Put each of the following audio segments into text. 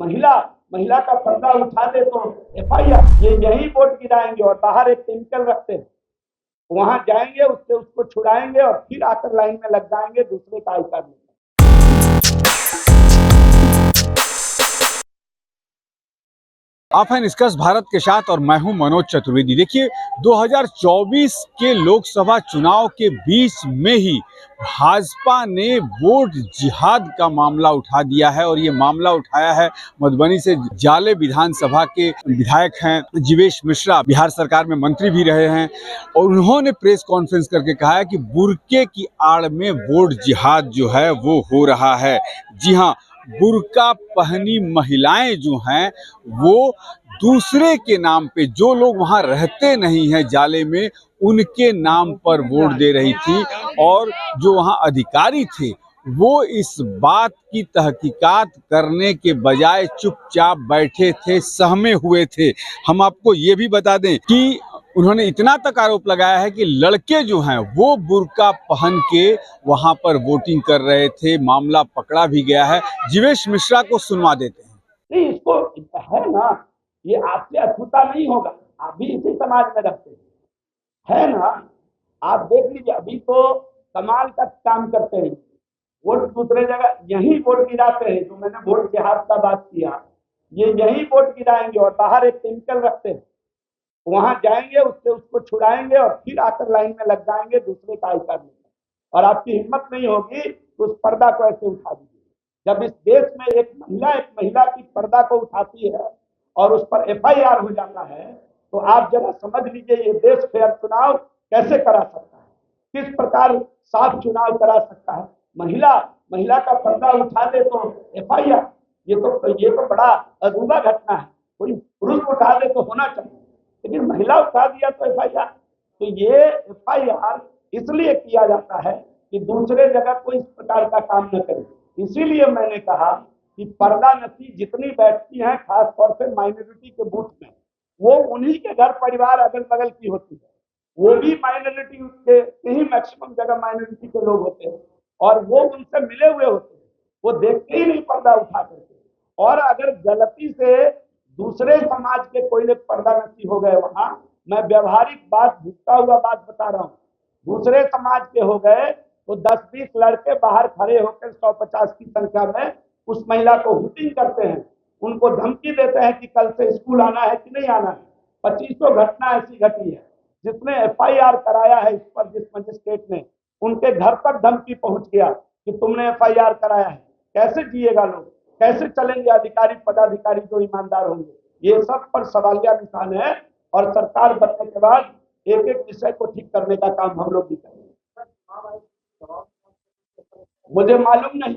महिला महिला का पर्दा उठा दे तो एफआईआर। ये यही वोट गिराएंगे और बाहर एक केमिकल रखते हैं, वहां जाएंगे, उससे उसको छुड़ाएंगे और फिर आकर लाइन में लग जाएंगे दूसरे का आई कार्ड। आप हैं निष्कर्ष भारत के साथ और मैं हूं मनोज चतुर्वेदी। देखिए, 2024 के लोकसभा चुनाव के बीच में ही भाजपा ने वोट जिहाद का मामला उठा दिया है और ये मामला उठाया है मधुबनी से। जाले विधानसभा के विधायक हैं जीवेश मिश्रा, बिहार सरकार में मंत्री भी रहे हैं, और उन्होंने प्रेस कॉन्फ्रेंस करके कहा है कि बुर्के की आड़ में वोट जिहाद जो है वो हो रहा है। जी हाँ, बुर्का पहनी महिलाएं जो हैं वो दूसरे के नाम पे, जो लोग वहां रहते नहीं हैं जाले में, उनके नाम पर वोट दे रही थी, और जो वहां अधिकारी थे वो इस बात की तहकीकात करने के बजाय चुपचाप बैठे थे, सहमे हुए थे। हम आपको ये भी बता दें कि उन्होंने इतना तक आरोप लगाया है कि लड़के जो हैं वो बुर्का पहन के वहां पर वोटिंग कर रहे थे। मामला पकड़ा भी गया है। जीवेश मिश्रा को सुनवा देते हैं। नहीं, इसको है ना, ये आपसे अछूता नहीं होगा, आप भी इसी समाज में रहते है ना। आप देख लीजिए, अभी तो कमाल का काम करते हैं, वोट दूसरे जगह यही वोट गिराते हैं। जो मैंने वोट जिहाद का बात किया, ये यही वोट गिराएंगे और बाहर एक केमिकल रखते हैं, वहां जाएंगे, उससे उसको छुड़ाएंगे और फिर आकर लाइन में लग जाएंगे दूसरे का आई कार्ड। और आपकी हिम्मत नहीं होगी तो उस पर्दा को ऐसे उठा दीजिए। जब इस देश में एक महिला की पर्दा को उठाती है और उस पर एफआईआर हो जाता है, तो आप जरा समझ लीजिए ये देश फेयर चुनाव कैसे करा सकता है, किस प्रकार साफ चुनाव करा सकता है। महिला का पर्दा उठा दे तो एफआईआर, ये तो बड़ा अजूबा घटना है। कोई पुरुष उठा दे तो होना चाहिए, लेकिन महिला उठा दिया तो एफआईआर। तो ये एफआईआर इसलिए किया जाता है कि दूसरे जगह कोई इस प्रकार का काम न करे। इसीलिए मैंने कहा कि पर्दा नसी जितनी बैठती हैं, खासतौर से माइनॉरिटी के बूथ में, वो उन्हीं के घर परिवार अगल बगल की होती है। वो भी माइनॉरिटी के ही मैक्सिमम जगह माइनॉरिटी के लोग होते हैं और वो उनसे मिले हुए होते हैं, वो देखते ही नहीं पर्दा उठा करके। और अगर गलती से दूसरे समाज के कोई लोग पर्दा नसी हो गए वहां, मैं व्यवहारिक बात, भुगता हुआ बात बता रहा हूं, दूसरे समाज के हो गए तो 10-20 लड़के बाहर खड़े होकर 150 की संख्या में उस महिला को हुटिंग करते हैं, उनको धमकी देते हैं कि कल से स्कूल आना है कि नहीं आना है। 2500 घटना ऐसी घटी है। जिसने एफआईआर कराया है इस पर, जिस मजिस्ट्रेट ने, उनके घर तक धमकी पहुंच गया कि तुमने एफआईआर कराया है। कैसे जिएगा लोग, कैसे चलेंगे अधिकारी पदाधिकारी जो ईमानदार होंगे? ये सब पर सवालिया निशान है और सरकार बनने के बाद एक एक विषय को ठीक करने का काम हम लोग भी करेंगे। मुझे मालूम नहीं,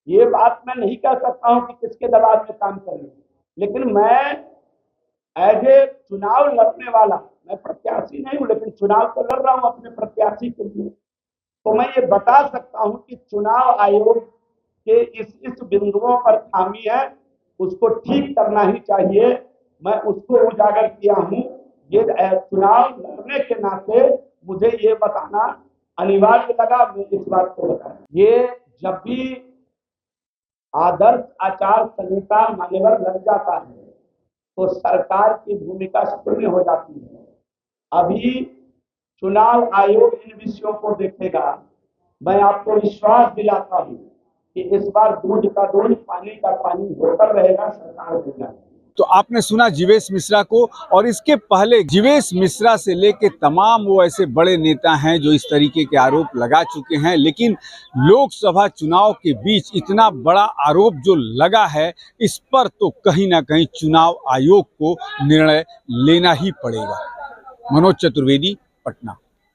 ये बात मैं नहीं कह सकता हूं कि किसके दबाव में काम करेंगे, लेकिन मैं एज ए चुनाव लड़ने वाला, मैं प्रत्याशी नहीं हूं, लेकिन चुनाव तो लड़ रहा हूं अपने प्रत्याशी के लिए, तो मैं ये बता सकता हूं कि चुनाव आयोग के इस बिंदुओं पर खामी है, उसको ठीक करना ही चाहिए। मैं उसको उजागर किया हूं। ये चुनाव लड़ने के नाते मुझे ये बताना अनिवार्य लगा, मैं इस बात को बताया। ये जब भी आदर्श आचार संहिता मान्यवर लग जाता है तो सरकार की भूमिका शून्य हो जाती है। अभी चुनाव आयोग इन विषयों को देखेगा। मैं आपको विश्वास दिलाता हूं कि इस बार दूध का दूध, पानी का पानी होकर रहेगा, सरकार देगा। तो आपने सुना जीवेश मिश्रा को, और इसके पहले जीवेश मिश्रा से लेके तमाम वो ऐसे बड़े नेता हैं जो इस तरीके के आरोप लगा चुके हैं, लेकिन लोकसभा चुनाव के बीच इतना बड़ा आरोप जो लगा है, इस पर तो कहीं ना कहीं चुनाव आयोग को निर्णय लेना ही पड़ेगा। मनोज चतुर्वेदी, पटना।